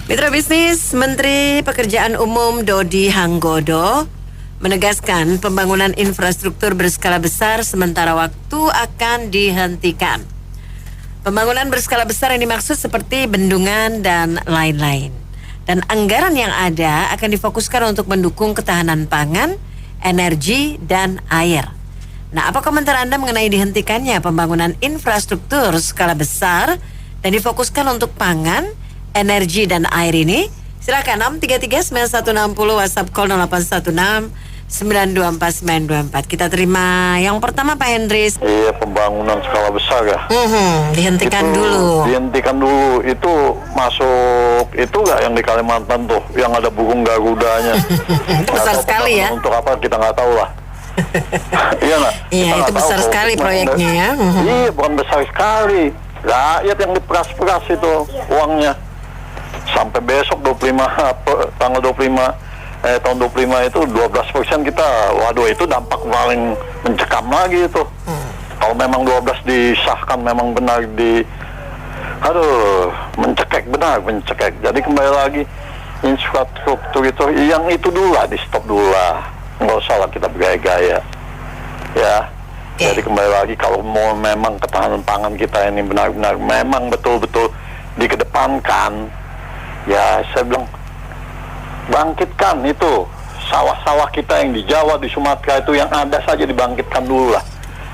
Mitra bisnis, Menteri Pekerjaan Umum Dodi Hanggodo menegaskan pembangunan infrastruktur berskala besar sementara waktu akan dihentikan. Pembangunan berskala besar yang dimaksud seperti bendungan dan lain-lain. Dan anggaran yang ada akan difokuskan untuk mendukung ketahanan pangan, energi, dan air. Nah, apa komentar Anda mengenai dihentikannya pembangunan infrastruktur skala besar dan difokuskan untuk pangan, energi dan air ini? Silakan 633-9160 WhatsApp call 0816-924-924. Kita terima yang pertama Pak Hendris. Iya, pembangunan skala besar ya. Dihentikan itu, dulu. Dihentikan dulu. Itu masuk itu nggak yang di Kalimantan tuh, yang ada burung garudanya. Besar sekali ya. Untuk apa kita nggak tahu lah. Iya nggak? Iya, itu besar sekali proyeknya ya. Iya, bukan besar sekali. Rakyat yang diperas-peras itu uangnya. Sampai besok tanggal 25 tahun 25 itu 12% kita, waduh itu dampak paling mencekam lagi itu. Kalau memang 12 disahkan memang benar mencekek. Jadi kembali lagi infrastruktur itu, yang itu dulu lah, di stop dulu lah, nggak usah lah kita bergaya-gaya ya. Jadi kembali lagi, kalau mau memang ketahanan pangan kita ini benar-benar memang betul-betul dikedepankan, ya saya bilang bangkitkan itu sawah-sawah kita yang di Jawa, di Sumatera itu yang ada saja, dibangkitkan dulu lah.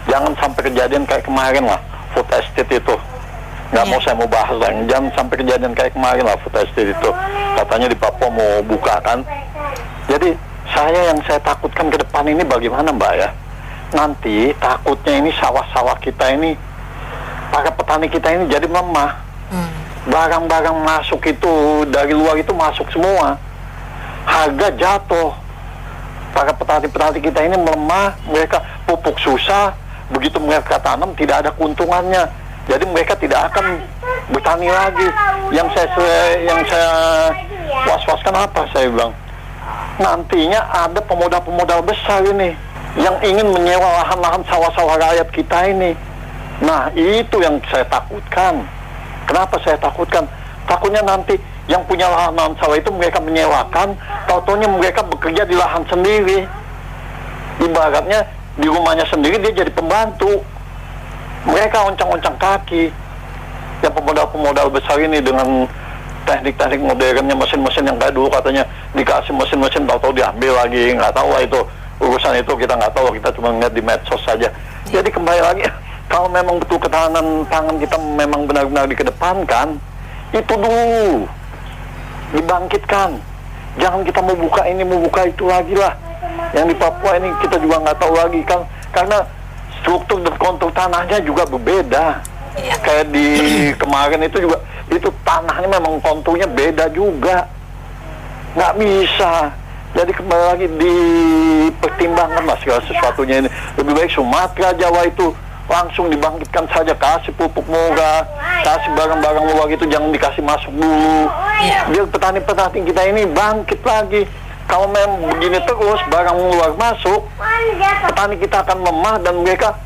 Jangan sampai kejadian kayak kemarin lah, food estate itu. Saya mau bahas lah, jangan sampai kejadian kayak kemarin lah, food estate itu. Katanya di Papua mau buka kan. Jadi yang saya takutkan ke depan ini bagaimana Mbak ya. Nanti takutnya ini sawah-sawah kita ini, para petani kita ini jadi melemah. Barang-barang masuk itu dari luar itu masuk semua, harga jatuh, para petani-petani kita ini melemah, mereka pupuk susah, begitu mereka tanam tidak ada keuntungannya, jadi mereka tidak akan bertani lagi. Yang saya was-waskan apa, saya bilang nantinya ada pemodal-pemodal besar ini yang ingin menyewa lahan-lahan sawah-sawah rakyat kita ini. Nah, itu yang saya takutkan. Kenapa saya takutkan? Takutnya nanti yang punya lahan sawah itu mereka menyewakan, tau-taunya mereka bekerja di lahan sendiri. Ibaratnya di rumahnya sendiri dia jadi pembantu. Mereka oncang-oncang kaki. Yang pemodal-pemodal besar ini dengan teknik-teknik modernnya, mesin-mesin yang kayak dulu katanya dikasih mesin-mesin, tau-tau diambil lagi, nggak tahu lah itu. Urusan itu kita nggak tahu, kita cuma ngeliat di medsos saja. Jadi kembali lagi, kalau memang betul ketahanan pangan kita memang benar-benar dikedepankan, itu dulu dibangkitkan. Jangan kita mau buka ini, mau buka itu lagi lah. Yang di Papua ini kita juga nggak tahu lagi kan, karena struktur dan kontur tanahnya juga berbeda. Kayak di kemarin itu juga, itu tanahnya memang konturnya beda juga. Nggak bisa. Jadi kembali lagi dipertimbangkan lah segala sesuatunya ini. Lebih baik Sumatera, Jawa itu langsung dibangkitkan saja, kasih pupuk murah, kasih barang-barang murah itu, jangan dikasih masuk dulu. Biar petani-petani kita ini bangkit lagi. Kalau memang begini terus barang luar masuk, petani kita akan lemah dan mereka,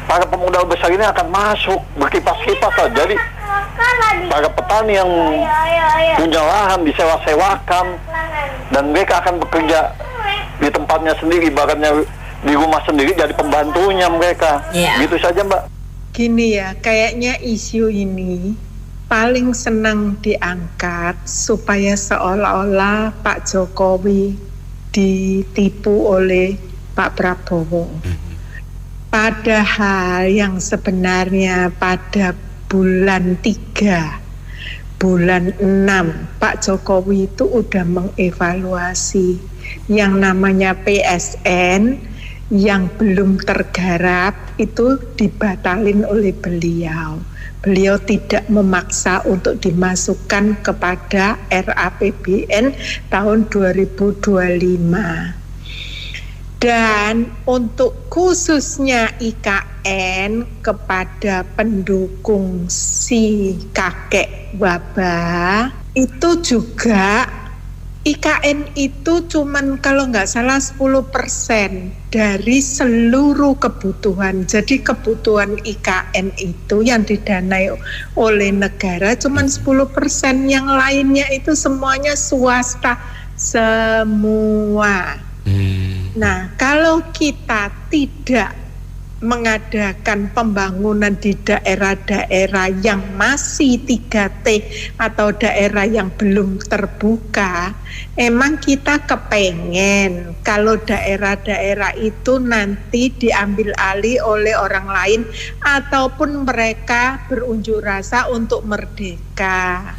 para pemodal besar ini akan masuk berkipas-kipas lah. Jadi para petani yang punya lahan disewa-sewakan dan mereka akan bekerja di tempatnya sendiri, ibaratnya di rumah sendiri jadi pembantunya mereka. Gitu saja Mbak. Gini ya, kayaknya isu ini paling senang diangkat supaya seolah-olah Pak Jokowi ditipu oleh Pak Prabowo. Padahal yang sebenarnya pada bulan 3, bulan 6, Pak Jokowi itu udah mengevaluasi yang namanya PSN yang belum tergarap itu dibatalin oleh beliau. Beliau tidak memaksa untuk dimasukkan kepada RAPBN tahun 2025. Dan untuk khususnya IKN kepada pendukung si kakek wabah itu juga IKN itu cuman kalau nggak salah 10% dari seluruh kebutuhan. Jadi kebutuhan IKN itu yang didanai oleh negara cuman 10%, yang lainnya itu semuanya swasta semua. Nah, kalau kita tidak mengadakan pembangunan di daerah-daerah yang masih 3T atau daerah yang belum terbuka, emang kita kepengen kalau daerah-daerah itu nanti diambil alih oleh orang lain ataupun mereka berunjuk rasa untuk merdeka.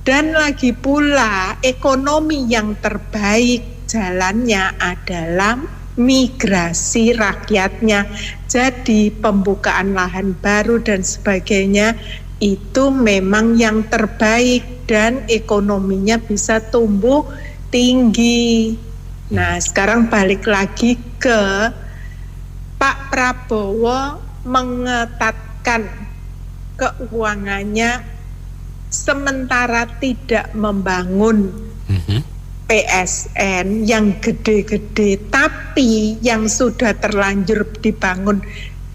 Dan lagi pula ekonomi yang terbaik jalannya adalah migrasi rakyatnya. Jadi pembukaan lahan baru dan sebagainya itu memang yang terbaik dan ekonominya bisa tumbuh tinggi. Nah, sekarang balik lagi ke Pak Prabowo mengetatkan keuangannya sementara tidak membangun PSN yang gede-gede, tapi yang sudah terlanjur dibangun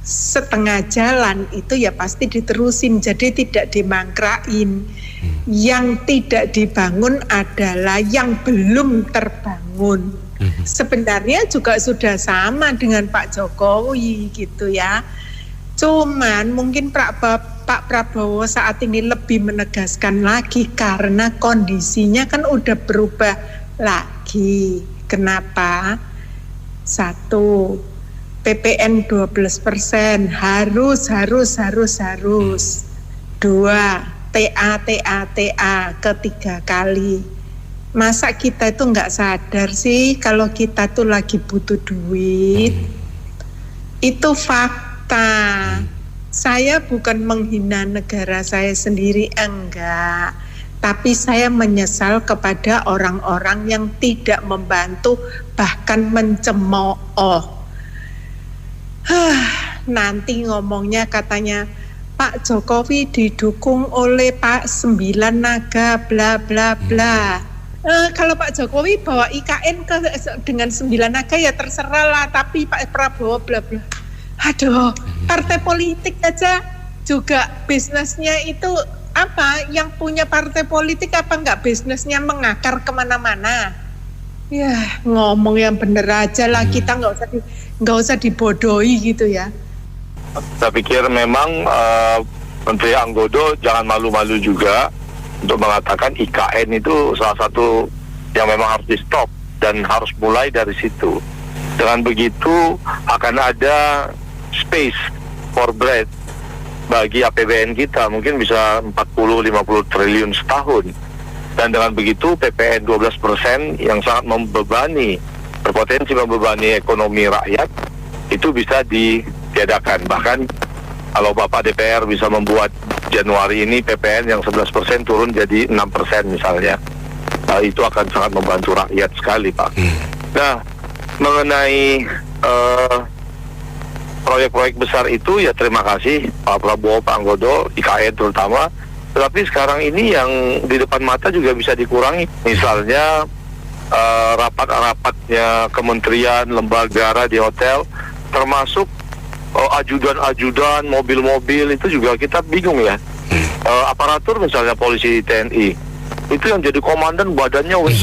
setengah jalan itu ya pasti diterusin, jadi tidak dimangkrain. Yang tidak dibangun adalah yang belum terbangun. Sebenarnya juga sudah sama dengan Pak Jokowi gitu ya. Cuman mungkin Pak Prabowo saat ini lebih menegaskan lagi karena kondisinya kan udah berubah lagi. Kenapa? 1, PPN 12% harus. 2, TA ketiga kali. Masa kita itu nggak sadar sih kalau kita tuh lagi butuh duit? Itu fakta. Saya bukan menghina negara saya sendiri, enggak. Tapi saya menyesal kepada orang-orang yang tidak membantu, bahkan mencemooh. Nanti ngomongnya katanya Pak Jokowi didukung oleh Pak Sembilan Naga, bla bla bla. Kalau Pak Jokowi bawa IKN dengan Sembilan Naga ya terserah lah, tapi Pak Prabowo bla bla. Aduh, partai politik aja juga bisnisnya itu apa? Yang punya partai politik apa enggak bisnisnya mengakar kemana-mana? Ya ngomong yang bener aja lah, kita nggak usah dibodohi gitu ya. Saya pikir memang Menteri Anggodo jangan malu-malu juga untuk mengatakan IKN itu salah satu yang memang harus di stop dan harus mulai dari situ. Dengan begitu akan ada space for bread bagi APBN kita, mungkin bisa 40-50 triliun setahun. Dan dengan begitu PPN 12% yang sangat berpotensi membebani ekonomi rakyat itu bisa ditiadakan. Bahkan kalau Bapak DPR bisa membuat Januari ini PPN yang 11% turun jadi 6% misalnya, itu akan sangat membantu rakyat sekali, Pak. Nah, mengenai proyek-proyek besar itu ya terima kasih Pak Prabowo, Pak Anggodo, IKN terutama. Tetapi sekarang ini yang di depan mata juga bisa dikurangi. Misalnya rapat-rapatnya kementerian, lembaga di hotel, termasuk ajudan-ajudan, mobil-mobil itu juga kita bingung ya. Aparatur misalnya polisi TNI, itu yang jadi komandan badannya udah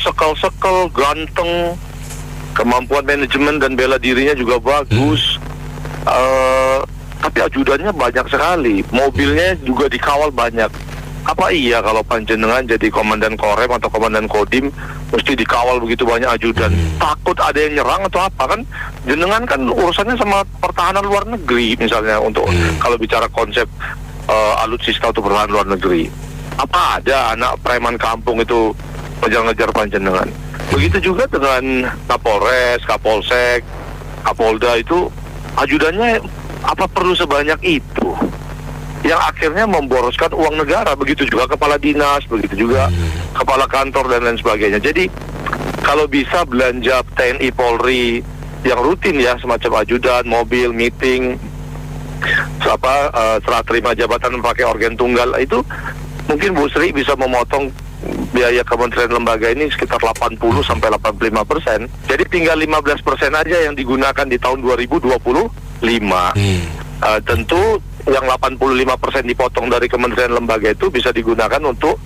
sekel, ganteng, kemampuan manajemen dan bela dirinya juga bagus, tapi ajudannya banyak sekali, mobilnya juga dikawal banyak. Apa iya kalau panjenengan jadi komandan Korem atau komandan Kodim mesti dikawal begitu banyak ajudan? Takut ada yang nyerang atau apa? Kan jenengan kan urusannya sama pertahanan luar negeri misalnya, untuk kalau bicara konsep alutsista untuk pertahanan luar negeri. Apa ada anak preman kampung itu ngejar-ngejar panjenengan? Begitu juga dengan Kapolres, Kapolsek, Kapolda itu ajudannya apa perlu sebanyak itu? Yang akhirnya memboroskan uang negara. Begitu juga kepala dinas, begitu juga kepala kantor dan lain sebagainya. Jadi kalau bisa belanja TNI Polri yang rutin ya, semacam ajudan, mobil, meeting, serah terima jabatan pakai organ tunggal, itu mungkin Bu Sri bisa memotong biaya kementerian lembaga ini sekitar 80 sampai 85%. Jadi tinggal 15% aja yang digunakan di tahun 2025. Tentu yang 85% dipotong dari kementerian lembaga itu bisa digunakan untuk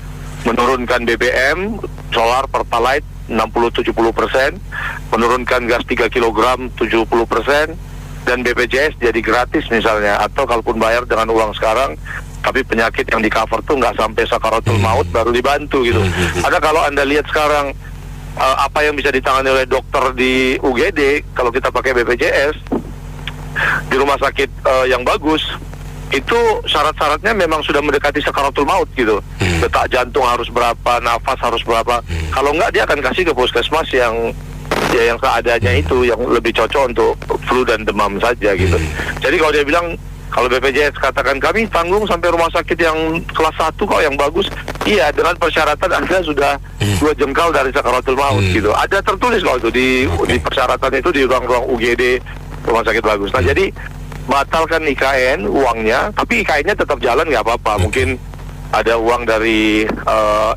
menurunkan BBM, solar, pertalite 60-70%, menurunkan gas 3 kg 70%, dan BPJS jadi gratis misalnya, atau kalaupun bayar dengan uang sekarang tapi penyakit yang di cover tuh nggak sampai sakaratul maut baru dibantu gitu. Ada kalau Anda lihat sekarang apa yang bisa ditangani oleh dokter di UGD kalau kita pakai BPJS di rumah sakit yang bagus, itu syarat-syaratnya memang sudah mendekati sakaratul maut gitu. Detak jantung harus berapa, nafas harus berapa. Kalau nggak dia akan kasih ke puskesmas yang seadanya itu, yang lebih cocok untuk flu dan demam saja gitu. Jadi kalau dia bilang, kalau BPJS katakan kami tanggung sampai rumah sakit yang kelas 1 kok yang bagus, iya dengan persyaratan Anda sudah 2 jengkal dari sakaratul maut gitu. Ada tertulis kalau itu di persyaratan itu di ruang-ruang UGD rumah sakit bagus. Nah jadi batalkan IKN uangnya, tapi IKN-nya tetap jalan nggak apa-apa. Mungkin ada uang dari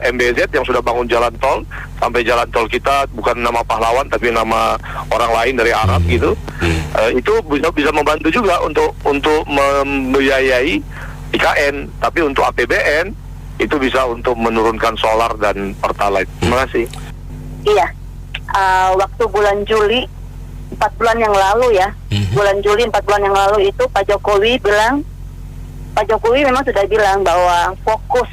MBZ yang sudah bangun jalan tol, sampai jalan tol kita bukan nama pahlawan tapi nama orang lain dari Arab gitu. Itu bisa membantu juga untuk membiayai IKN, tapi untuk APBN itu bisa untuk menurunkan solar dan pertalite. Terima kasih. Iya, waktu bulan Juli 4 bulan yang lalu ya, bulan Juli 4 bulan yang lalu itu Pak Jokowi memang sudah bilang bahwa fokus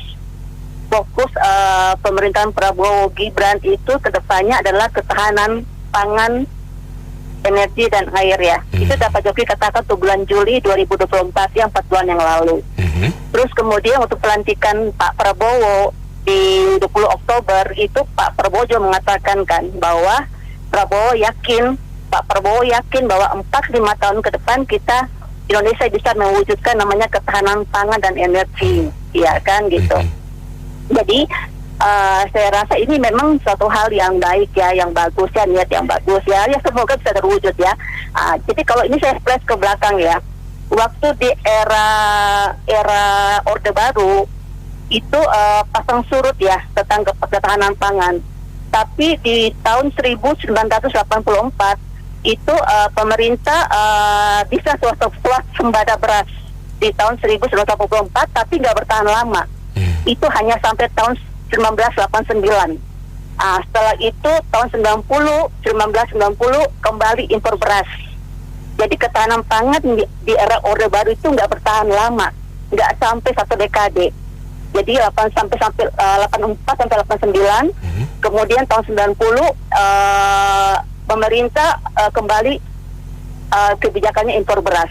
pemerintahan Prabowo Gibran itu kedepannya adalah ketahanan pangan, energi dan air ya. Itu Pak Jokowi katakan tuh bulan Juli 2024 yang 4 bulan yang lalu. Terus kemudian untuk pelantikan Pak Prabowo di 20 Oktober itu Pak Prabowo juga mengatakan kan bahwa Pak Prabowo yakin bahwa 4-5 tahun ke depan Indonesia bisa mewujudkan namanya ketahanan pangan dan energi, ya kan gitu. Jadi saya rasa ini memang suatu hal yang baik ya, yang bagus ya, niat yang bagus ya, semoga bisa terwujud ya. Jadi kalau ini saya flash ke belakang ya, waktu di era Orde Baru itu pasang surut ya tentang ketahanan pangan. Tapi di tahun 1984 itu pemerintah bisa swasembada beras di tahun 1984, tapi nggak bertahan lama. Itu hanya sampai tahun 1989. Setelah itu tahun 1990 kembali impor beras. Jadi ketahanan pangan di era Orde Baru itu nggak bertahan lama, nggak sampai 1 dekade. Jadi 84 sampai 89, kemudian tahun 90 pemerintah kembali kebijakannya impor beras.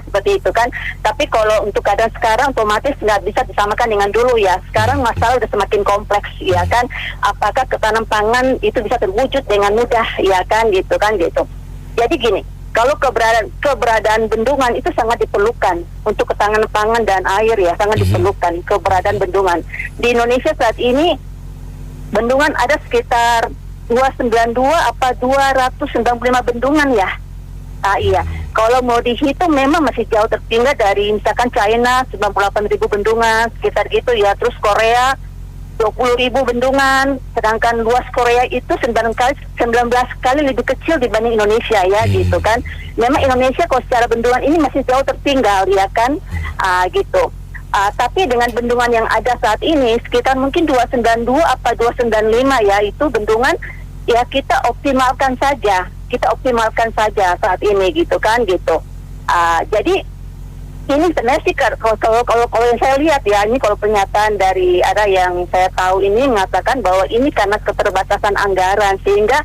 Seperti itu kan. Tapi kalau untuk keadaan sekarang otomatis nggak bisa disamakan dengan dulu ya. Sekarang masalah udah semakin kompleks ya kan. Apakah ketahanan pangan itu bisa terwujud dengan mudah ya kan gitu kan gitu. Jadi gini, kalau keberadaan bendungan itu sangat diperlukan untuk ketahanan pangan dan air ya, sangat diperlukan keberadaan bendungan. Di Indonesia saat ini bendungan ada sekitar 292 apa 295 bendungan ya. Iya. Kalau mau dihitung memang masih jauh tertinggal dari misalkan China 98.000 bendungan sekitar gitu ya. Terus Korea 20.000 bendungan, sedangkan luas Korea itu 19 kali lebih kecil dibanding Indonesia ya gitu kan. Memang Indonesia kalau secara bendungan ini masih jauh tertinggal ya kan. Gitu. Tapi dengan bendungan yang ada saat ini sekitar mungkin 292 apa 295 ya, itu bendungan ya kita optimalkan saja saat ini gitu kan gitu. Jadi ini sebenarnya sih kalau yang saya lihat ya, ini kalau pernyataan dari ada yang saya tahu ini mengatakan bahwa ini karena keterbatasan anggaran sehingga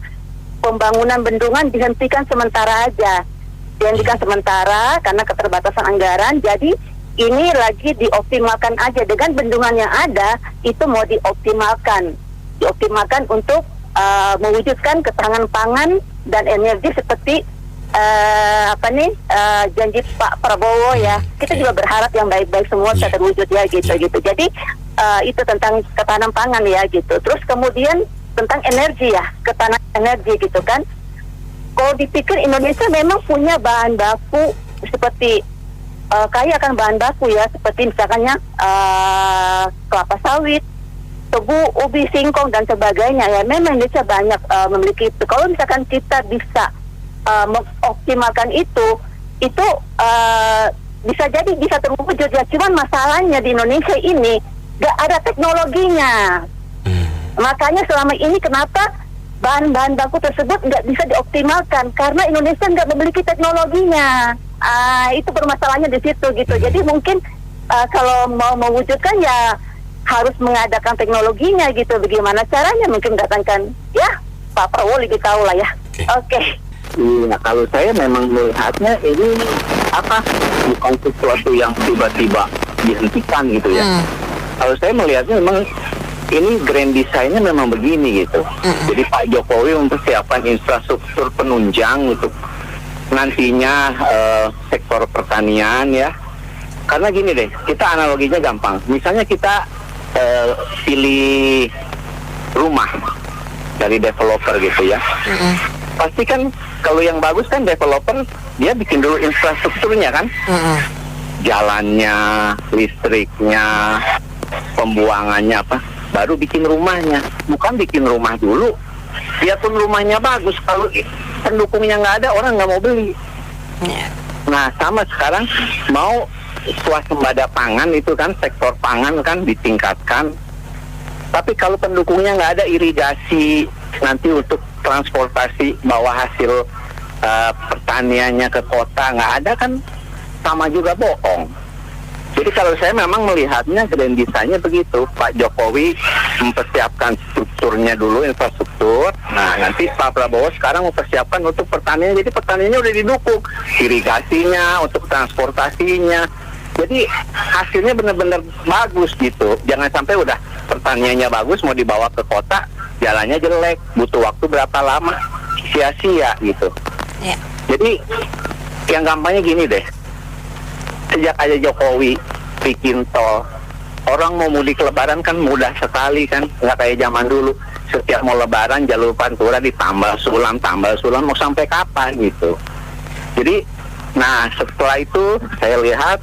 pembangunan bendungan dihentikan sementara aja. Dihentikan sementara karena keterbatasan anggaran. Jadi ini lagi dioptimalkan aja, dengan bendungan yang ada itu mau dioptimalkan untuk mewujudkan ketahanan pangan dan energi seperti janji Pak Prabowo ya. Kita juga berharap yang baik-baik semua bisa terwujud ya gitu. Jadi itu tentang ketahanan pangan ya gitu. Terus kemudian tentang energi ya, ketahanan energi gitu kan. Kalau dipikir Indonesia memang punya bahan baku seperti kaya akan bahan baku ya, seperti misalkannya kelapa sawit, tebu, ubi, singkong dan sebagainya ya. Memang Indonesia banyak memiliki itu. Kalau misalkan kita bisa mengoptimalkan itu bisa jadi bisa terwujud ya. Cuman masalahnya di Indonesia ini gak ada teknologinya. Makanya selama ini kenapa bahan-bahan baku tersebut nggak bisa dioptimalkan karena Indonesia nggak memiliki teknologinya. Itu permasalahannya di situ gitu. Jadi mungkin kalau mau mewujudkan ya harus mengadakan teknologinya gitu. Bagaimana caranya mungkin datangkan ya Pak Prabowo lebih tahu lah ya. Oke. Iya, kalau saya memang melihatnya ini bukan sesuatu yang tiba-tiba dihentikan gitu ya. Kalau saya melihatnya memang ini grand design-nya memang begini gitu. Jadi Pak Jokowi mempersiapkan infrastruktur penunjang untuk nantinya sektor pertanian ya. Karena gini deh, kita analoginya gampang. Misalnya kita pilih rumah dari developer gitu ya. Pasti kan kalau yang bagus kan developer dia bikin dulu infrastrukturnya kan. Jalannya, listriknya, pembuangannya baru bikin rumahnya. Bukan bikin rumah dulu, biarpun rumahnya bagus, kalau pendukungnya nggak ada, orang nggak mau beli. Nah sama sekarang mau swasembada pangan itu kan, sektor pangan kan ditingkatkan, tapi kalau pendukungnya nggak ada, irigasi nanti untuk transportasi bawa hasil pertaniannya ke kota nggak ada kan, sama juga bohong. Jadi kalau saya memang melihatnya grand design-nya begitu. Pak Jokowi mempersiapkan strukturnya dulu, infrastruktur. Nah nanti Pak Prabowo sekarang mempersiapkan untuk pertanian. Jadi pertaniannya udah didukung, irigasinya, untuk transportasinya. Jadi hasilnya benar-benar bagus gitu. Jangan sampai udah pertaniannya bagus mau dibawa ke kota, jalannya jelek, butuh waktu berapa lama, sia-sia gitu. Jadi yang gampangnya gini deh. Sejak aja Jokowi bikin tol, orang mau mudik lebaran kan mudah sekali kan, nggak kayak zaman dulu. Setiap mau lebaran jalur Pantura ditambal sulam mau sampai kapan gitu. Jadi, nah setelah itu saya lihat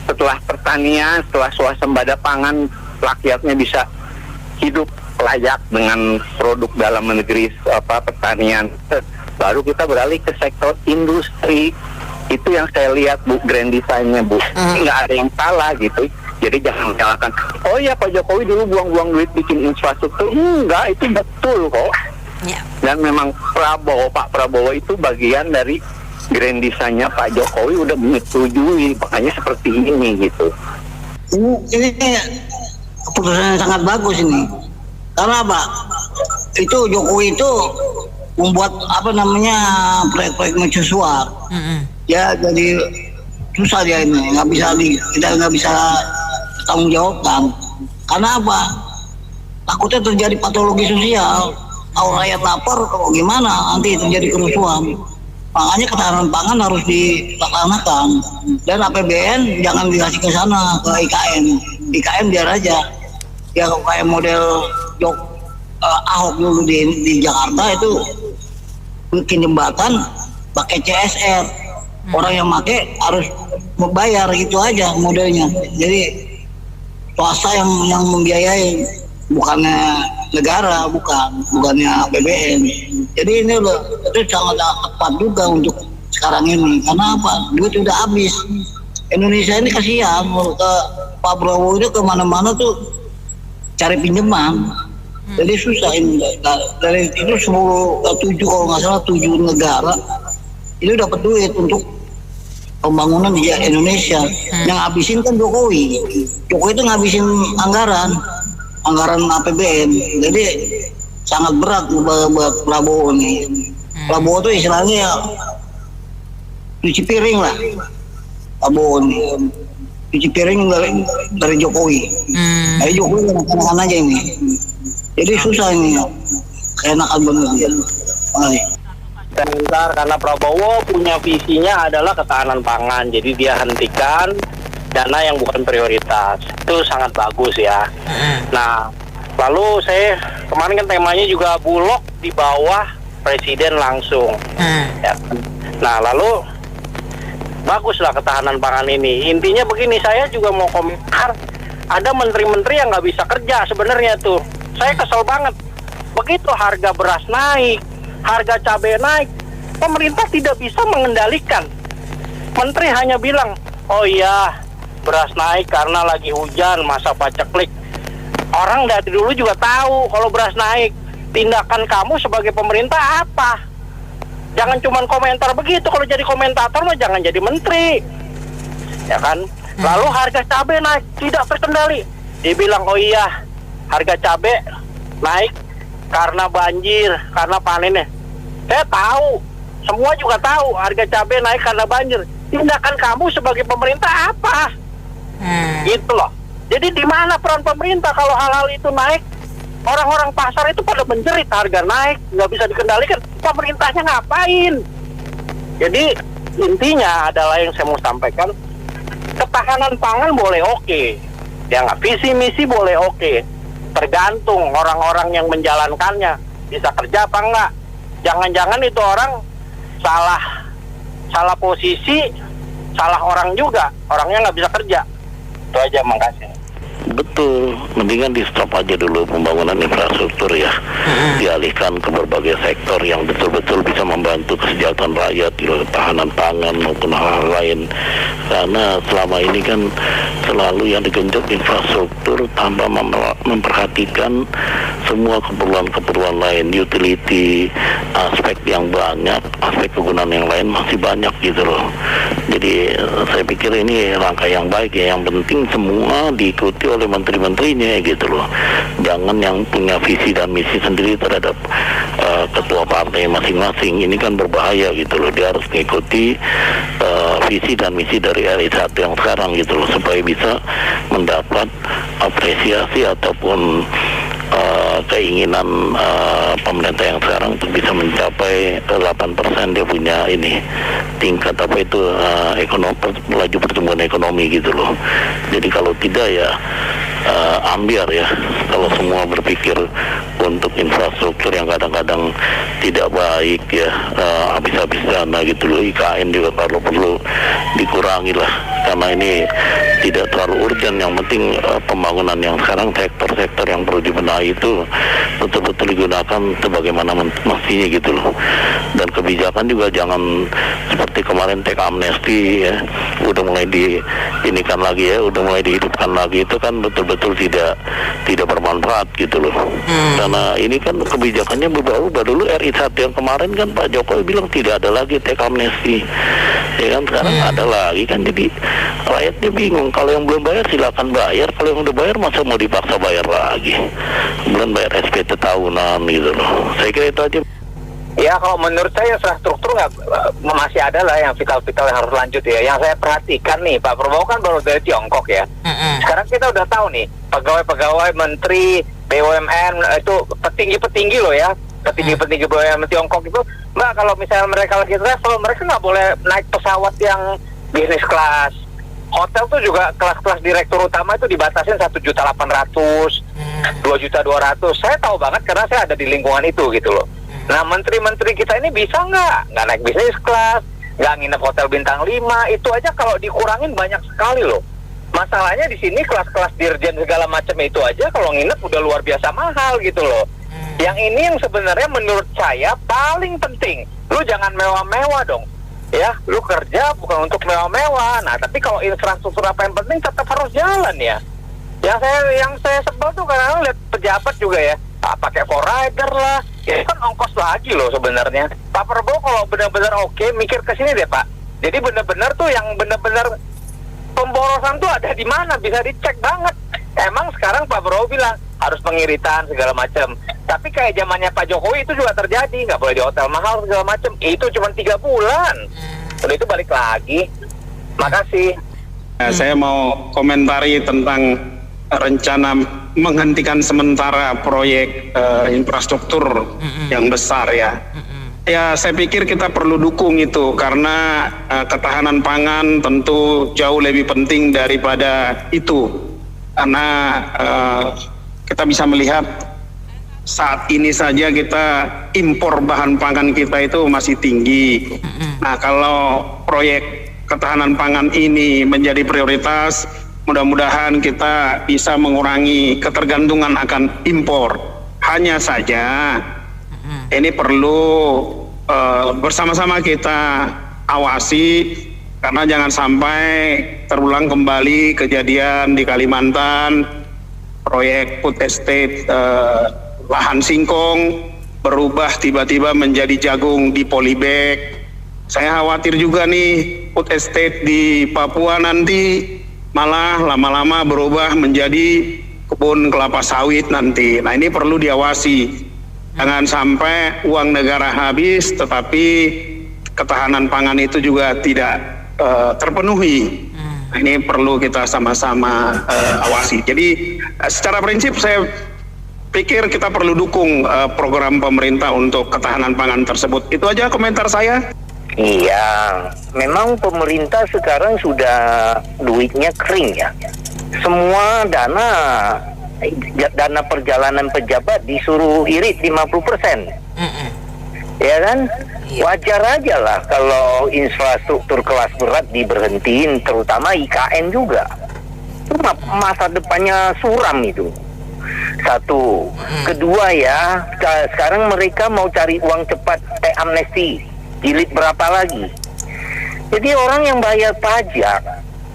setelah pertanian, setelah swasembada pangan, rakyatnya bisa hidup layak dengan produk dalam negeri pertanian, baru kita beralih ke sektor industri. Itu yang saya lihat Bu, grand design-nya Bu. Nggak ada yang salah gitu. Jadi jangan menyalahkan, oh ya Pak Jokowi dulu buang-buang duit bikin infrastruktur. Enggak, itu betul kok. Dan memang Pak Prabowo itu bagian dari grand design-nya Pak Jokowi, udah menyetujui, makanya seperti ini gitu. Ini keputusan yang sangat bagus ini. Karena apa? Itu Jokowi itu membuat proyek-proyek mercusuar. Ya jadi susah dia ini, kita nggak bisa tanggung jawabkan. Karena apa? Takutnya terjadi patologi sosial. Kalau rakyat lapar, kalau gimana nanti terjadi kerusuhan. Makanya ketahanan pangan harus dilaksanakan. Dan APBN jangan dikasih ke sana, ke IKN. IKN biar aja. Ya kayak model Ahok dulu di Jakarta itu bikin jembatan pakai CSR. Orang yang pakai harus membayar, gitu aja modelnya. Jadi swasta yang membiayai, bukannya negara, bukannya APBN. Jadi ini itu sangat tepat juga untuk sekarang ini. Karena apa? Duit udah habis. Indonesia ini kasihan, ke Pak Prabowo itu kemana-mana tuh cari pinjaman. Jadi susah ini. Dari itu 7 kalau nggak salah 7 negara itu dapat duit untuk pembangunan di Indonesia. Yang habisin kan Jokowi itu ngabisin anggaran APBN. Jadi sangat berat buat Prabowo nih. Prabowo itu istilahnya cuci piring lah. Prabowo nih cuci piring dari Jokowi. Dari Jokowi enakan aja ini. Jadi susah ini. Enakan bener ya. Komentar karena Prabowo punya visinya adalah ketahanan pangan, jadi dia hentikan dana yang bukan prioritas. Itu sangat bagus ya. Nah, lalu saya kemarin kan temanya juga Bulog di bawah presiden langsung. Ya. Nah, lalu baguslah ketahanan pangan ini. Intinya begini, saya juga mau komentar ada menteri-menteri yang nggak bisa kerja sebenarnya tuh. Saya kesel banget. Begitu harga beras naik, harga cabai naik, pemerintah tidak bisa mengendalikan. Menteri hanya bilang, oh iya beras naik karena lagi hujan, masa paceklik. Orang dari dulu juga tahu kalau beras naik. Tindakan kamu sebagai pemerintah apa? Jangan cuma komentar begitu. Kalau jadi komentator mah jangan jadi menteri, ya kan? Lalu harga cabai naik tidak terkendali. Dibilang oh iya harga cabai naik karena banjir, karena panennya. Saya tahu, semua juga tahu harga cabai naik karena banjir. Tindakan kamu sebagai pemerintah apa? Gitu loh. Jadi di mana peran pemerintah kalau hal-hal itu naik? Orang-orang pasar itu pada menjerit harga naik, nggak bisa dikendalikan. Pemerintahnya ngapain? Jadi intinya adalah yang saya mau sampaikan, ketahanan pangan boleh oke, ya nggak, visi misi boleh oke, tergantung orang-orang yang menjalankannya bisa kerja apa enggak. Jangan-jangan itu orang salah posisi, salah orang juga, orangnya nggak bisa kerja. Itu aja, makasih. Betul, mendingan di stop aja dulu pembangunan infrastruktur ya, dialihkan ke berbagai sektor yang betul-betul bisa membantu kesejahteraan rakyat, ketahanan pangan maupun hal-hal lain. Karena selama ini kan selalu yang digenjot infrastruktur tanpa memperhatikan semua keperluan-keperluan lain, utility, aspek yang banyak, aspek kegunaan yang lain masih banyak gitu loh. Jadi saya pikir ini langkah yang baik ya, yang penting semua diikuti oleh menteri-menterinya gitu loh. Jangan yang punya visi dan misi sendiri terhadap ketua partai masing-masing. Ini kan berbahaya gitu loh. Dia harus mengikuti visi dan misi dari RI1 yang sekarang gitu loh, supaya bisa mendapat apresiasi ataupun keinginan pemerintah yang sekarang untuk bisa mencapai 8% dia punya ini tingkat apa itu laju pertumbuhan ekonomi gitu loh. Jadi kalau tidak ya ambiar ya kalau semua berpikir untuk infrastruktur yang kadang-kadang tidak baik ya, habis-habis dana gitu loh. IKN juga kalau perlu dikurangi lah, karena ini tidak terlalu urgent. Yang penting pembangunan yang sekarang, sektor-sektor yang perlu dibenahi itu betul-betul digunakan sebagaimana mestinya gitu loh. Dan kebijakan juga jangan seperti kemarin teks amnesti ya, udah mulai diinikan lagi ya, udah mulai dihidupkan lagi, itu kan betul-betul tidak bermanfaat gitu loh. Karena ini kan kebijakannya berubah-ubah. Dulu RI1 yang kemarin kan Pak Jokowi bilang tidak ada lagi teks amnesti, ya kan, sekarang ada lagi kan. Jadi rakyatnya bingung, kalau yang belum bayar silakan bayar, kalau yang udah bayar masa mau dipaksa bayar lagi, belum bayar SPT tahunan gitu loh. Saya kira itu aja. Ya, kalau menurut saya infrastruktur masih ada lah yang vital-vital yang harus lanjut ya. Yang saya perhatikan nih, Pak Prabowo kan baru dari Tiongkok ya. Sekarang kita udah tahu nih, pegawai-pegawai, menteri, BUMN itu petinggi-petinggi loh ya. Petinggi-petinggi BUMN Tiongkok itu, Mbak, kalau misalnya mereka lagi travel, mereka nggak boleh naik pesawat yang bisnis kelas. Hotel tuh juga kelas-kelas direktur utama itu dibatasin 1.800.000, 2.200.000. Saya tahu banget karena saya ada di lingkungan itu gitu loh. Nah, menteri-menteri kita ini bisa nggak naik bisnis kelas, nggak nginep hotel bintang 5, itu aja kalau dikurangin banyak sekali loh. Masalahnya di sini kelas-kelas dirjen segala macam itu aja kalau nginep udah luar biasa mahal gitu loh. Yang ini yang sebenarnya menurut saya paling penting, lu jangan mewah-mewah dong. Ya, lu kerja bukan untuk mewah-mewah. Nah, tapi kalau infrastruktur apa yang penting tetap harus jalan ya. Yang saya sebel tuh kadang lihat pejabat juga ya, pakai rider lah, ya kan ongkos lagi loh sebenarnya. Pak Prabowo kalau benar-benar oke, mikir ke sini deh Pak. Jadi benar-benar tuh yang benar-benar pemborosan tuh ada di mana, bisa dicek banget. Emang sekarang Pak Prabowo bilang harus pengiritan segala macam. Tapi kayak zamannya Pak Jokowi itu juga terjadi, nggak boleh di hotel mahal segala macam. Itu cuma 3 bulan. Udah itu balik lagi. Makasih. Saya mau komentari tentang rencana menghentikan sementara proyek infrastruktur yang besar ya. Ya, saya pikir kita perlu dukung itu karena ketahanan pangan tentu jauh lebih penting daripada itu. Karena kita bisa melihat saat ini saja kita impor bahan pangan kita itu masih tinggi. Nah, kalau proyek ketahanan pangan ini menjadi prioritas, mudah-mudahan kita bisa mengurangi ketergantungan akan impor. Hanya saja ini perlu bersama-sama kita awasi, karena jangan sampai terulang kembali kejadian di Kalimantan, proyek food estate lahan singkong berubah tiba-tiba menjadi jagung di polybag. Saya khawatir juga nih food estate di Papua nanti malah lama-lama berubah menjadi kebun kelapa sawit nanti. Nah, ini perlu diawasi. Jangan sampai uang negara habis tetapi ketahanan pangan itu juga tidak terpenuhi. Nah, ini perlu kita sama-sama awasi. Jadi secara prinsip saya pikir kita perlu dukung program pemerintah untuk ketahanan pangan tersebut. Itu aja komentar saya. Iya, memang pemerintah sekarang sudah duitnya kering ya. Semua dana perjalanan pejabat disuruh irit 50%. Ya kan? Wajar aja lah kalau infrastruktur kelas berat diberhentiin, terutama IKN juga. Itu masa depannya suram itu. Satu. Kedua ya, sekarang mereka mau cari uang cepat, amnesti. Jilid berapa lagi? Jadi orang yang bayar pajak,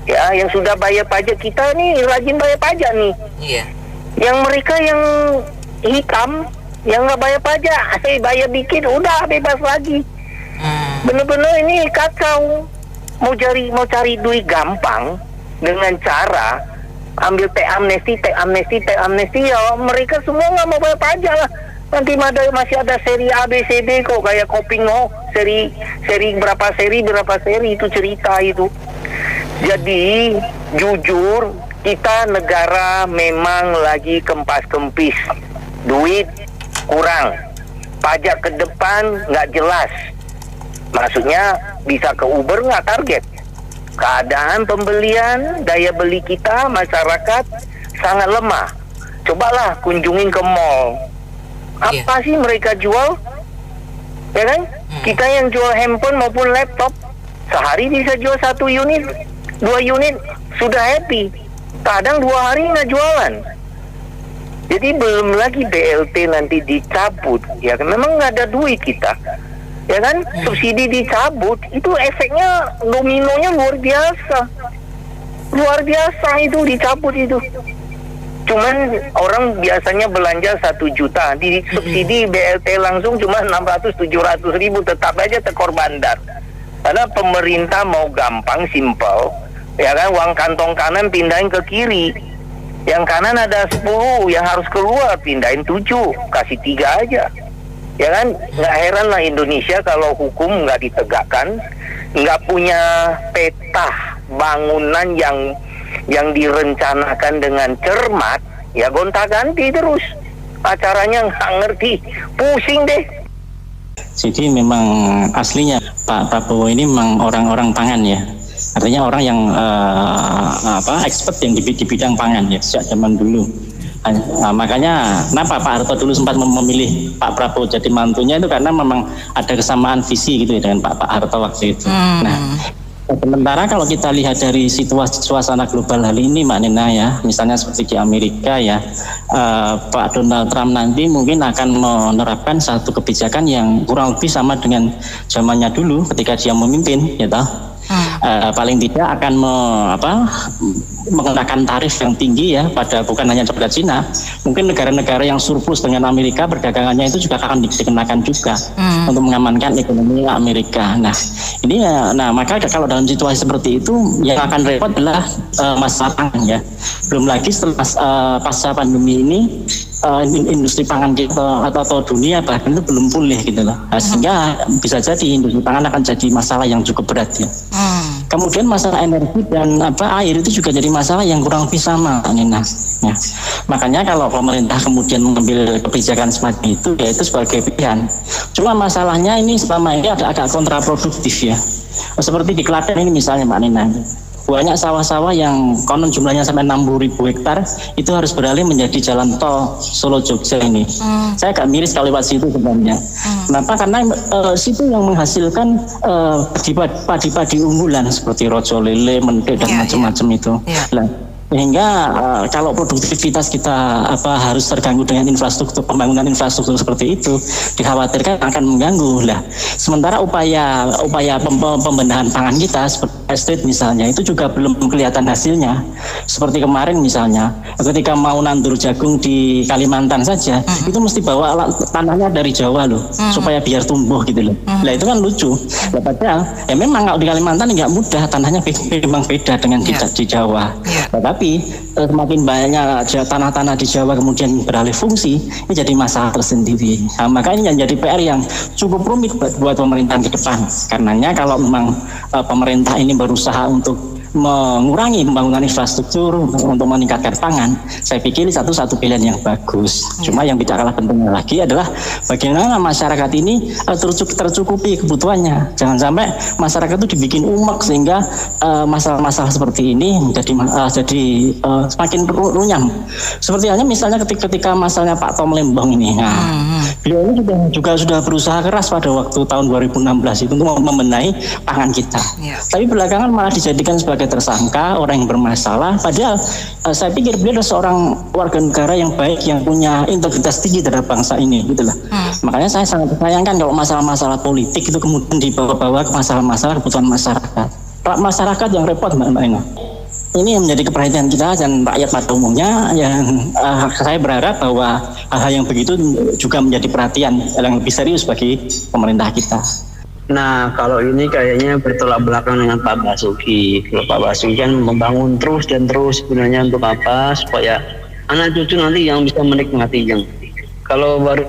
ya, yang sudah bayar pajak, kita nih rajin bayar pajak nih. Iya. Yang mereka yang hitam, yang nggak bayar pajak, bayar dikit, udah bebas lagi. Bener-bener ini kacau. Mau cari duit gampang dengan cara ambil amnesti, ya mereka semua nggak mau bayar pajak lah. Nanti masih ada seri A, B, C, D kok, kayak Kopingo, seri berapa seri itu cerita itu. Jadi jujur kita negara memang lagi kempas-kempis, duit kurang, pajak ke depan nggak jelas. Maksudnya bisa ke Uber nggak target. Keadaan pembelian, daya beli kita masyarakat sangat lemah. Cobalah kunjungin ke mall. Apa sih mereka jual? Ya kan? Kita yang jual handphone maupun laptop sehari bisa jual 1 unit, 2 unit, sudah happy. Kadang 2 hari nggak jualan. Jadi belum lagi BLT nanti dicabut, ya kan? Memang nggak ada duit kita, ya kan? Subsidi dicabut, itu efeknya dominonya luar biasa itu dicabut itu. Cuman orang biasanya belanja 1 juta, di subsidi BLT langsung cuma 600-700 ribu, tetap aja tekor bandar. Karena pemerintah mau gampang, simpel, ya kan, uang kantong kanan pindahin ke kiri. Yang kanan ada 10, yang harus keluar pindahin 7, kasih 3 aja. Ya kan, nggak heran lah Indonesia kalau hukum nggak ditegakkan, nggak punya peta bangunan yang direncanakan dengan cermat, ya gonta-ganti terus. Acaranya nggak ngerti, pusing deh. Jadi memang aslinya Pak Prabowo ini memang orang-orang pangan ya. Artinya orang yang expert yang di bidang pangan ya sejak zaman dulu. Makanya kenapa Pak Harto dulu sempat memilih Pak Prabowo jadi mantunya itu karena memang ada kesamaan visi gitu ya dengan Pak Harto waktu itu. Nah, sementara kalau kita lihat dari situasi suasana global hari ini Mbak Nina ya, misalnya seperti di Amerika ya, Pak Donald Trump nanti mungkin akan menerapkan satu kebijakan yang kurang lebih sama dengan zamannya dulu ketika dia memimpin, ya toh. Paling tidak akan mengenakan tarif yang tinggi ya pada bukan hanya pada Cina, mungkin negara-negara yang surplus dengan Amerika perdagangannya itu juga akan dikenakan juga untuk mengamankan ekonomi Amerika. Nah ini maka kalau dalam situasi seperti itu yang akan repot adalah masalah pangan ya. Belum lagi setelah pasca pandemi ini industri pangan kita atau dunia bahkan itu belum pulih gitu loh. Sehingga bisa jadi industri pangan akan jadi masalah yang cukup berat ya. Kemudian masalah energi dan air itu juga jadi masalah yang kurang lebih sama, Nina. Ya. Makanya kalau pemerintah kemudian mengambil kebijakan semacam itu, ya itu sebagai pilihan. Cuma masalahnya ini selama ini agak kontraproduktif ya. Seperti di Klaten ini misalnya Mbak Nina. Banyak sawah-sawah yang konon jumlahnya sampai 60.000 hektar itu harus beralih menjadi jalan tol Solo Jogja ini. Saya agak miris kalau lewat situ sebenarnya. Kenapa? Karena situ yang menghasilkan padi-padi unggulan seperti rojo lele, mende dan macam-macam itu. Nah, Sehingga kalau produktivitas kita harus terganggu dengan pembangunan infrastruktur seperti itu, dikhawatirkan akan mengganggu. Lah, sementara upaya pembenahan pangan kita seperti estate misalnya itu juga belum kelihatan hasilnya. Seperti kemarin misalnya, ketika mau nandur jagung di Kalimantan saja, itu mesti bawa tanahnya dari Jawa loh, supaya biar tumbuh gitu loh. Lah itu kan lucu. Lah, padahal ya memang kalau di Kalimantan nggak mudah, tanahnya memang beda dengan di Jawa. Tapi semakin banyaknya tanah-tanah di Jawa kemudian beralih fungsi, ini jadi masalah tersendiri. Nah, maka ini yang jadi PR yang cukup rumit buat pemerintahan ke depan. Karenanya kalau memang pemerintah ini berusaha untuk mengurangi pembangunan infrastruktur untuk meningkatkan pangan, saya pikir ini satu pilihan yang bagus. Cuma yang tidak kalah pentingnya lagi adalah bagaimana masyarakat ini tercukupi kebutuhannya. Jangan sampai masyarakat itu dibikin umek sehingga masalah-masalah seperti ini jadi semakin runyam. Seperti halnya misalnya ketika masalahnya Pak Tom Lembong ini. Nah, beliau ini juga sudah berusaha keras pada waktu tahun 2016 itu untuk membenahi pangan kita. Tapi belakangan malah dijadikan sebagai tersangka, orang yang bermasalah. Padahal saya pikir beliau adalah seorang warga negara yang baik, yang punya integritas tinggi terhadap bangsa ini, gitulah. Makanya saya sangat sayangkan kalau masalah-masalah politik itu kemudian dibawa-bawa ke masalah-masalah kebutuhan masyarakat. Masyarakat yang repot, Mbak Ina. Ini yang menjadi keperhatian kita dan rakyat pada umumnya. Yang saya berharap bahwa hal-hal yang begitu juga menjadi perhatian yang lebih serius bagi pemerintah kita. Nah, kalau ini kayaknya bertolak belakang dengan Pak Basuki. Kalau Pak Basuki kan membangun terus dan terus, sebenarnya untuk apa? Supaya anak cucu nanti yang bisa menikmatinya. Kalau baru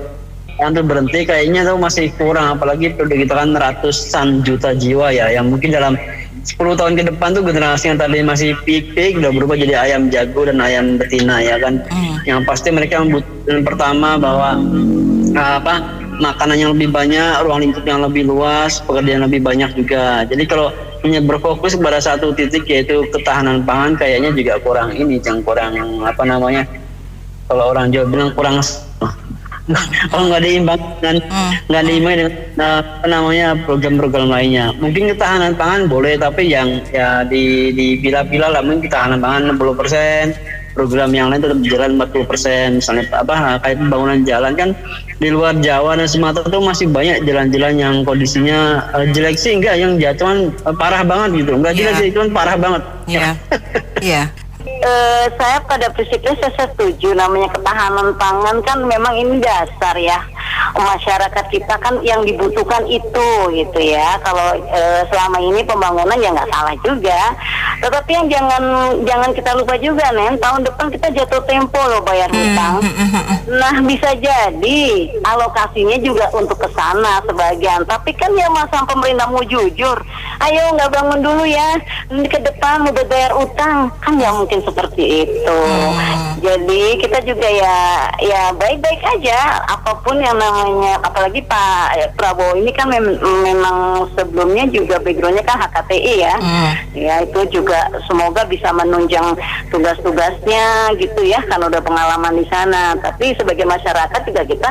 nanti berhenti kayaknya tuh masih kurang, apalagi produk kita kan ratusan juta jiwa ya, yang mungkin dalam 10 tahun ke depan tuh generasi yang tadi masih pik-pik udah berubah jadi ayam jago dan ayam betina ya kan. Yang pasti mereka membutuhkan pertama bahwa makanan yang lebih banyak, ruang lingkup yang lebih luas, pekerjaan lebih banyak juga. Jadi kalau hanya berfokus pada satu titik yaitu ketahanan pangan, kayaknya juga kurang kalau orang Jawa bilang kurang kalau nggak diimbang dengan program-program lainnya. Mungkin ketahanan pangan boleh, tapi yang ya dipilah-pilah lah. Mungkin ketahanan pangan 60%, program yang lain tetap berjalan 40%. Misalnya kayak pembangunan jalan kan di luar Jawa dan Sumatera itu masih banyak jalan-jalan yang kondisinya jelek sih, enggak yang jatuhan parah banget gitu. Enggak jelek sih, cuman parah banget. Iya. Saya pada prinsipnya saya setuju, namanya ketahanan pangan kan memang ini dasar ya. Masyarakat kita kan yang dibutuhkan itu gitu ya. Kalau selama ini pembangunan ya nggak salah juga. Tetapi yang jangan kita lupa juga, Nen, tahun depan kita jatuh tempo loh bayar hutang. Nah, bisa jadi alokasinya juga untuk ke sana sebagian. Tapi kan ya masa pemerintah mau jujur, ayo nggak bangun dulu ya, nanti ke depan mau bayar utang, kan ya mungkin seperti itu. Jadi kita juga ya baik-baik aja, apapun yang namanya, apalagi Pak Prabowo ini kan memang sebelumnya juga backgroundnya kan HKTI ya. Ya itu juga semoga bisa menunjang tugas-tugasnya gitu ya, karena udah pengalaman di sana. Tapi sebagai masyarakat juga kita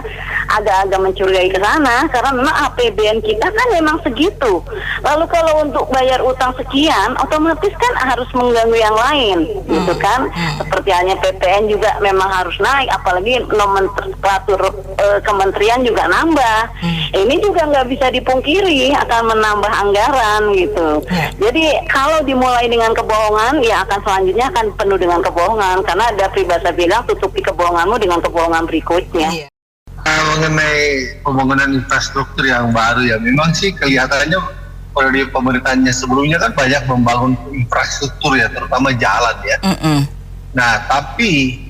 agak-agak mencurigai ke sana, karena memang APBN kita kan memang segitu. Lalu kalau untuk bayar utang sekian, otomatis kan harus mengganggu yang lain gitu kan. Seperti halnya PPN juga memang harus naik, apalagi nomenklatur kementerian juga nambah. Ini juga nggak bisa dipungkiri akan menambah anggaran gitu. Jadi kalau dimulai dengan kebohongan, ya akan selanjutnya akan penuh dengan kebohongan, karena ada peribahasa bilang tutupi kebohonganmu dengan kebohongan berikutnya. Mengenai pembangunan infrastruktur yang baru ya, memang sih kelihatannya kalau di pemerintahannya sebelumnya kan banyak membangun infrastruktur ya, terutama jalan ya. Nah, tapi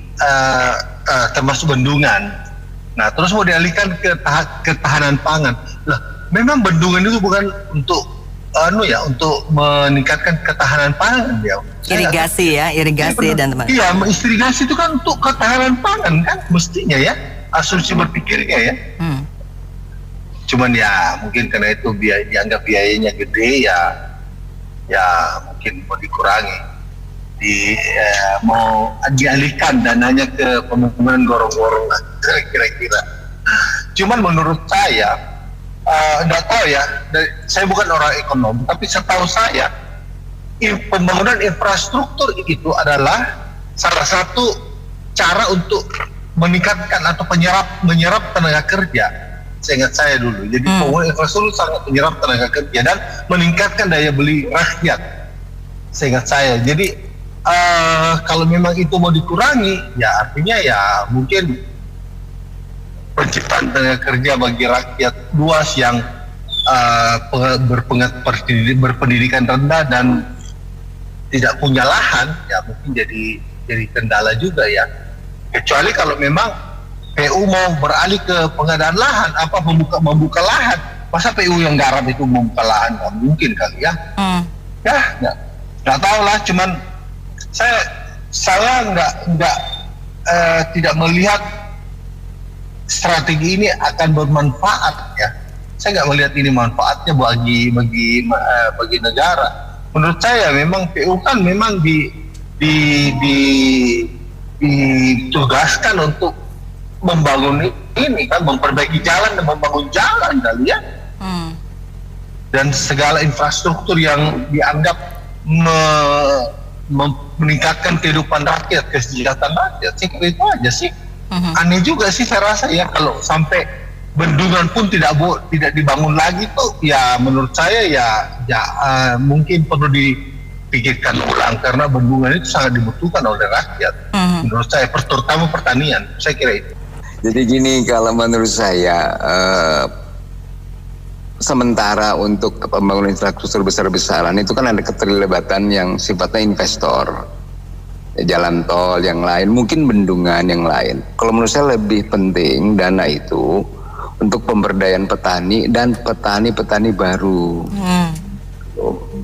termasuk bendungan. Nah, terus mau dialihkan ke ketahanan pangan. Lah, memang bendungan itu bukan untuk untuk meningkatkan ketahanan pangan ya. Irigasi dan teman. Iya, irigasi itu kan untuk ketahanan pangan kan mestinya ya, asumsi berpikirnya ya. Cuman ya mungkin karena itu dianggap biayanya gede ya mungkin mau dikurangi, mau dialihkan dananya ke pembangunan gorong-gorong lah kira-kira. Cuman menurut saya nggak tahu ya, saya bukan orang ekonomi, tapi setahu saya pembangunan infrastruktur itu adalah salah satu cara untuk meningkatkan atau menyerap tenaga kerja, seingat saya dulu. Jadi pembangunan infrastruktur sangat menyerap tenaga kerja dan meningkatkan daya beli rakyat, seingat saya. Jadi kalau memang itu mau dikurangi, ya artinya ya mungkin penciptaan tenaga kerja bagi rakyat luas yang berpendidikan rendah dan tidak punya lahan, ya mungkin jadi kendala juga ya. Kecuali kalau memang PU mau beralih ke pengadaan lahan, apa membuka lahan, masa PU yang garap itu membuka lahan, nggak mungkin kali ya. Ya nggak tahu lah, cuman saya tidak melihat strategi ini akan bermanfaat ya. Saya nggak melihat ini manfaatnya bagi negara. Menurut saya memang PU kan memang ditugaskan untuk membangun ini kan, memperbaiki jalan dan membangun jalan kali ya. Dan segala infrastruktur yang dianggap meningkatkan kehidupan rakyat, kesejahteraan rakyat, sih itu aja sih. Aneh juga sih saya rasa ya kalau sampai bendungan pun tidak dibangun lagi tuh, ya menurut saya ya mungkin perlu dipikirkan ulang karena bendungan itu sangat dibutuhkan oleh rakyat. Menurut saya, terutama pertanian, saya kira itu. Jadi gini, kalau menurut saya sementara untuk pembangunan infrastruktur besar-besaran itu kan ada keterlibatan yang sifatnya investor, jalan tol yang lain, mungkin bendungan yang lain. Kalau menurut saya lebih penting dana itu untuk pemberdayaan petani dan petani baru.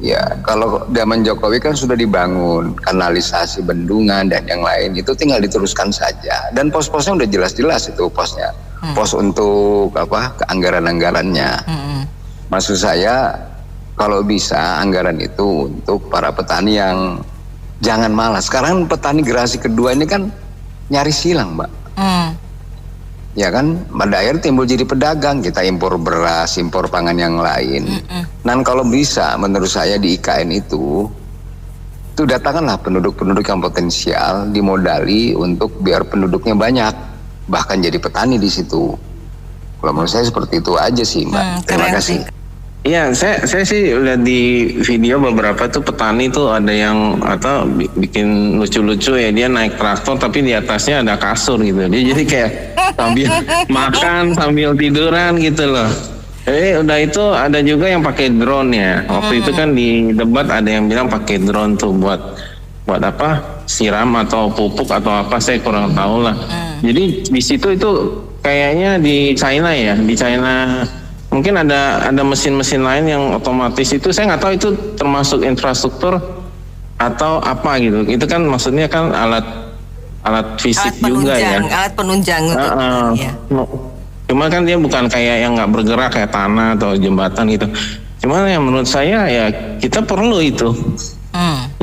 Ya, kalau zaman Jokowi kan sudah dibangun kanalisasi, bendungan dan yang lain, itu tinggal diteruskan saja. Dan pos-posnya udah jelas-jelas itu posnya. Pos untuk anggaran-anggarannya. Maksud saya kalau bisa anggaran itu untuk para petani yang jangan malas. Sekarang petani generasi kedua ini kan nyaris hilang, Mbak. Ya kan, pada akhirnya timbul jadi pedagang, kita impor beras, impor pangan yang lain. Dan kalau bisa, menurut saya di IKN itu datangkanlah penduduk-penduduk yang potensial, dimodali untuk biar penduduknya banyak, bahkan jadi petani di situ. Kalau menurut saya seperti itu aja sih, Mbak. Terima kasih. Iya, saya sih lihat di video beberapa tuh petani tuh ada yang bikin lucu-lucu ya, dia naik traktor tapi di atasnya ada kasur gitu. Dia jadi kayak sambil makan sambil tiduran gitu loh. Jadi udah itu ada juga yang pakai drone ya. Waktu itu kan di debat ada yang bilang pakai drone tuh buat apa? Siram atau pupuk atau apa, saya kurang tahu lah. Jadi di situ itu kayaknya di China ya, di China mungkin ada mesin-mesin lain yang otomatis itu, saya nggak tahu itu termasuk infrastruktur atau apa gitu. Itu kan maksudnya kan alat fisik juga ya. Alat penunjang. Ya. Cuma kan dia bukan kayak yang nggak bergerak kayak tanah atau jembatan gitu. Cuma yang menurut saya ya kita perlu itu.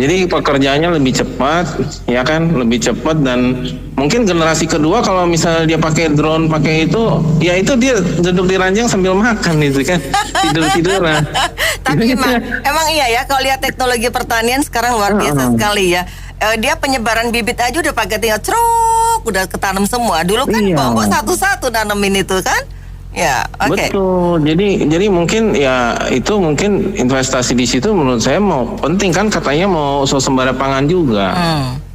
Jadi pekerjaannya lebih cepat, ya kan, lebih cepat, dan mungkin generasi kedua kalau misalnya dia pakai drone, pakai itu, ya itu dia duduk di ranjang sambil makan itu kan, tidur-tiduran. Tapi emang iya ya, kalau lihat teknologi pertanian sekarang luar biasa sekali ya. Dia penyebaran bibit aja udah pakai tinggal ceruk, udah ketanam semua. Dulu kan bawa satu-satu nanemin itu kan. Ya, oke. Betul. Jadi mungkin ya itu mungkin investasi di situ menurut saya mau penting kan, katanya mau swasembada pangan juga.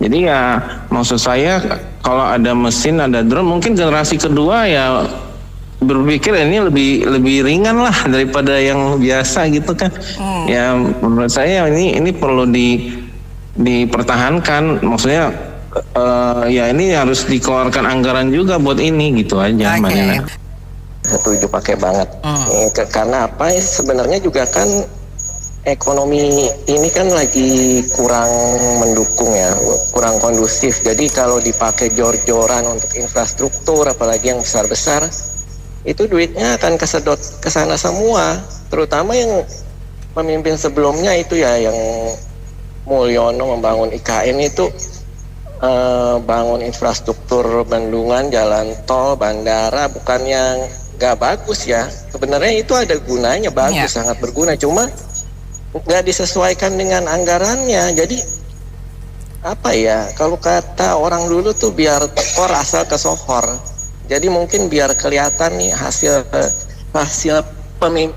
Jadi ya maksud saya kalau ada mesin, ada drone, mungkin generasi kedua ya berpikir ini lebih ringan lah daripada yang biasa gitu kan. Ya menurut saya ini perlu dipertahankan. Maksudnya ya ini harus dikeluarkan anggaran juga buat ini gitu aja, Mbak Nina. Setuju pakai banget. Karena apa? Sebenarnya juga kan ekonomi ini kan lagi kurang mendukung ya, kurang kondusif. Jadi kalau dipakai jor-joran untuk infrastruktur, apalagi yang besar-besar, itu duitnya akan kesedot ke sana semua. Terutama yang pemimpin sebelumnya itu ya, yang Mulyono membangun IKN itu bangun infrastruktur bendungan, jalan tol, bandara, bukan yang nggak bagus ya. Sebenarnya itu ada gunanya, bagus, sangat berguna. Cuma nggak disesuaikan dengan anggarannya. Jadi apa ya, kalau kata orang dulu tuh biar tekor asal kesohor. Jadi mungkin biar kelihatan nih hasil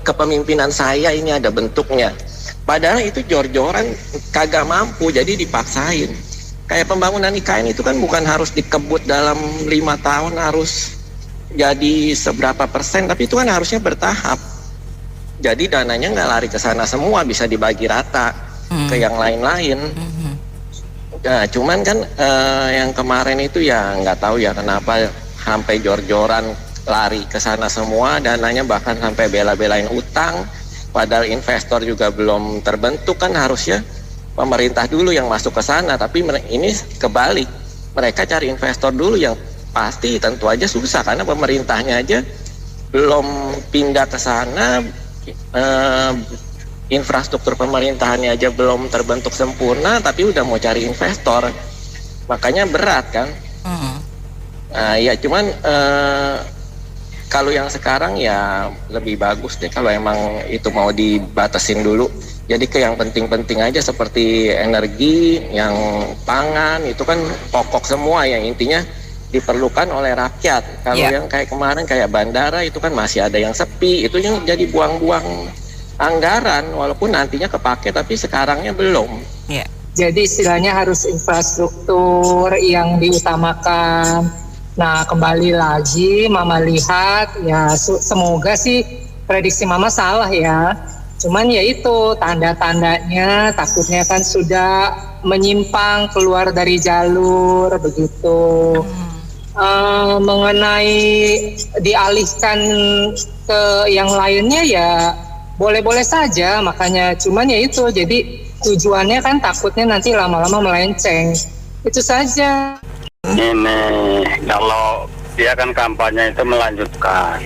kepemimpinan saya ini ada bentuknya. Padahal itu jor-joran, kagak mampu, jadi dipaksain. Kayak pembangunan IKN itu kan bukan harus dikebut dalam 5 tahun harus jadi seberapa persen, tapi itu kan harusnya bertahap. Jadi dananya nggak lari ke sana semua, bisa dibagi rata ke yang lain-lain. Nah, cuman kan yang kemarin itu ya nggak tahu ya kenapa sampai jor-joran lari ke sana semua, dananya bahkan sampai bela-belain utang. Padahal investor juga belum terbentuk, kan harusnya pemerintah dulu yang masuk ke sana, tapi ini kebalik. Mereka cari investor dulu yang pasti tentu aja susah karena pemerintahnya aja belum pindah ke sana, infrastruktur pemerintahannya aja belum terbentuk sempurna, tapi udah mau cari investor, makanya berat kan. Nah, ya cuman kalau yang sekarang ya lebih bagus deh kalau emang itu mau dibatasin dulu. Jadi ke yang penting-penting aja seperti energi, yang pangan itu kan pokok semua yang intinya diperlukan oleh rakyat. Kalau yang kayak kemarin kayak bandara itu kan masih ada yang sepi, itu yang jadi buang-buang anggaran walaupun nantinya kepake tapi sekarangnya belum. Jadi istilahnya harus infrastruktur yang diutamakan. Nah, kembali lagi Mama lihat ya semoga sih prediksi Mama salah ya. Cuman ya itu tanda-tandanya takutnya kan sudah menyimpang keluar dari jalur begitu. Mengenai dialihkan ke yang lainnya ya boleh-boleh saja, makanya cuman ya itu jadi tujuannya kan takutnya nanti lama-lama melenceng. Itu saja. Ini kalau dia kan kampanye itu melanjutkan.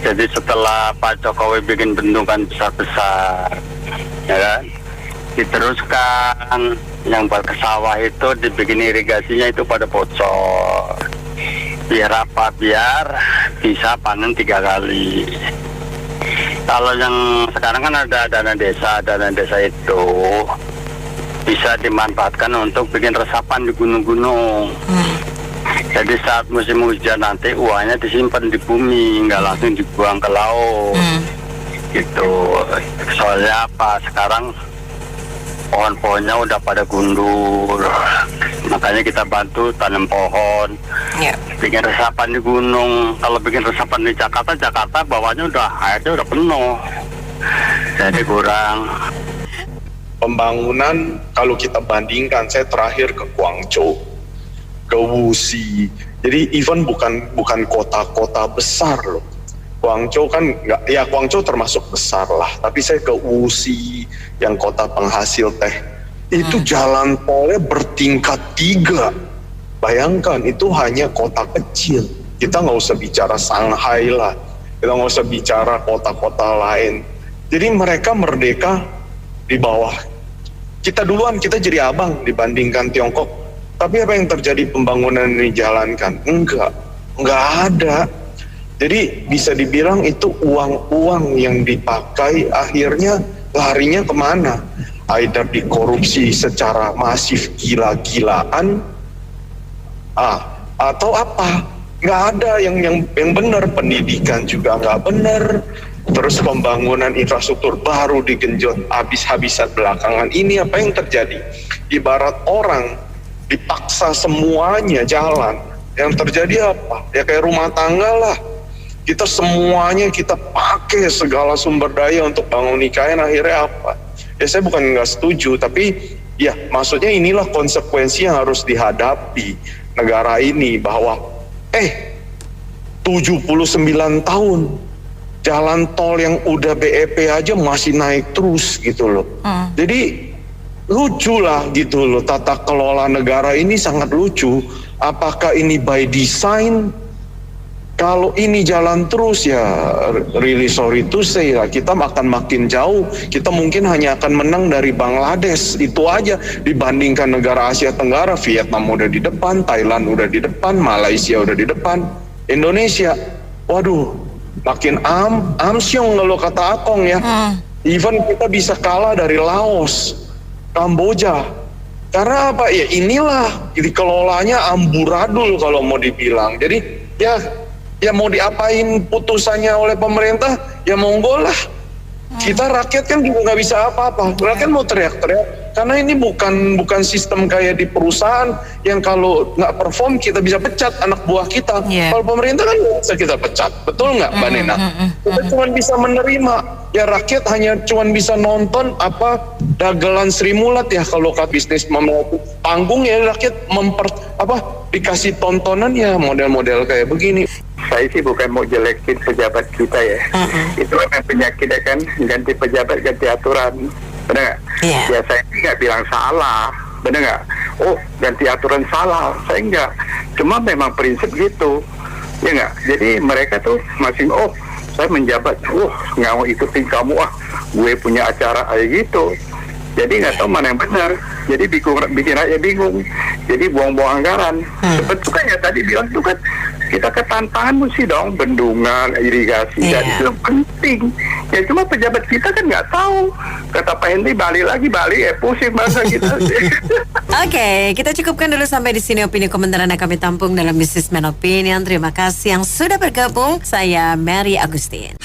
Jadi setelah Pak Jokowi bikin bendungan besar-besar, ya kan, diteruskan yang buat ke sawah itu dibikin irigasinya itu pada bocor. Biar apa? Biar bisa panen 3 kali. Kalau yang sekarang kan ada dana desa itu bisa dimanfaatkan untuk bikin resapan di gunung-gunung. Jadi saat musim hujan nanti uangnya disimpan di bumi, nggak langsung dibuang ke laut. Gitu. Soalnya apa? Sekarang pohon-pohonnya udah pada gundul. Makanya kita bantu tanam pohon. Bikin resapan di gunung. Kalau bikin resapan di Jakarta bawahnya airnya udah penuh. Jadi kurang. Pembangunan kalau kita bandingkan, saya terakhir ke Guangzhou, ke Wuxi. Jadi even bukan kota-kota besar loh. Guangzhou kan Guangzhou termasuk besar lah. Tapi saya ke Wuxi yang kota penghasil teh. Itu jalan tolnya bertingkat 3. Bayangkan itu hanya kota kecil. Kita nggak usah bicara Shanghai lah. Kita nggak usah bicara kota-kota lain. Jadi mereka merdeka di bawah. Kita duluan, kita jadi abang dibandingkan Tiongkok. Tapi apa yang terjadi pembangunan ini jalankan? Enggak ada. Jadi bisa dibilang itu uang-uang yang dipakai akhirnya larinya kemana? Either dikorupsi secara masif gila-gilaan, atau apa? Nggak ada yang benar. Pendidikan juga nggak benar. Terus pembangunan infrastruktur baru digenjot habis-habisan belakangan ini. Apa yang terjadi? Ibarat orang dipaksa semuanya jalan, yang terjadi apa? Ya kayak rumah tangga lah. Kita semuanya kita pakai segala sumber daya untuk bangun IKN, akhirnya apa? Ya saya bukan nggak setuju, tapi ya maksudnya inilah konsekuensi yang harus dihadapi negara ini, bahwa 79 tahun jalan tol yang udah BEP aja masih naik terus gitu loh. Jadi lucu lah gitu loh, tata kelola negara ini sangat lucu. Apakah ini by design? Kalau ini jalan terus ya really sorry to say lah, kita akan makin jauh. Kita mungkin hanya akan menang dari Bangladesh, itu aja. Dibandingkan negara Asia Tenggara, Vietnam udah di depan, Thailand udah di depan, Malaysia udah di depan, Indonesia, waduh, makin amsyong kalau kata Akong ya. Even kita bisa kalah dari Laos, Kamboja. Karena apa ya, inilah dikelolanya amburadul kalau mau dibilang. Jadi ya mau diapain putusannya oleh pemerintah, ya monggo lah. Kita rakyat kan juga nggak bisa apa-apa. Rakyat mau teriak-teriak karena ini bukan sistem kayak di perusahaan yang kalau nggak perform kita bisa pecat anak buah kita. Kalau pemerintah kan nggak bisa kita pecat, betul nggak, Mbak Nena? Kita cuma bisa menerima. Ya rakyat hanya cuma bisa nonton dagelan Sri Mulat ya, kalau bisnis panggung ya rakyat dikasih tontonan ya model-model kayak begini. Saya sih bukan mau jelekin pejabat kita ya. Itu memang penyakit ya kan, ganti pejabat ganti aturan, benar nggak? Ya saya sih nggak bilang salah, benar nggak? Oh ganti aturan salah, saya nggak. Cuma memang prinsip gitu, ya nggak? Jadi mereka tuh masih saya menjabat, nggak mau ikutin kamu gue punya acara kayak gitu. Jadi nggak tahu mana yang benar. Jadi bikin rakyat bingung. Jadi buang-buang anggaran. Seperti kan ya tadi bilang itu kan kita ketantangan mesti dong bendungan, irigasi, dan itu penting. Ya cuma pejabat kita kan nggak tahu. Kata Pak Henry balik pusing bahasa kita. Oke, kita cukupkan dulu sampai di sini opini komentar yang kami tampung dalam Businessman Opinion. Terima kasih yang sudah bergabung. Saya Mary Agustin.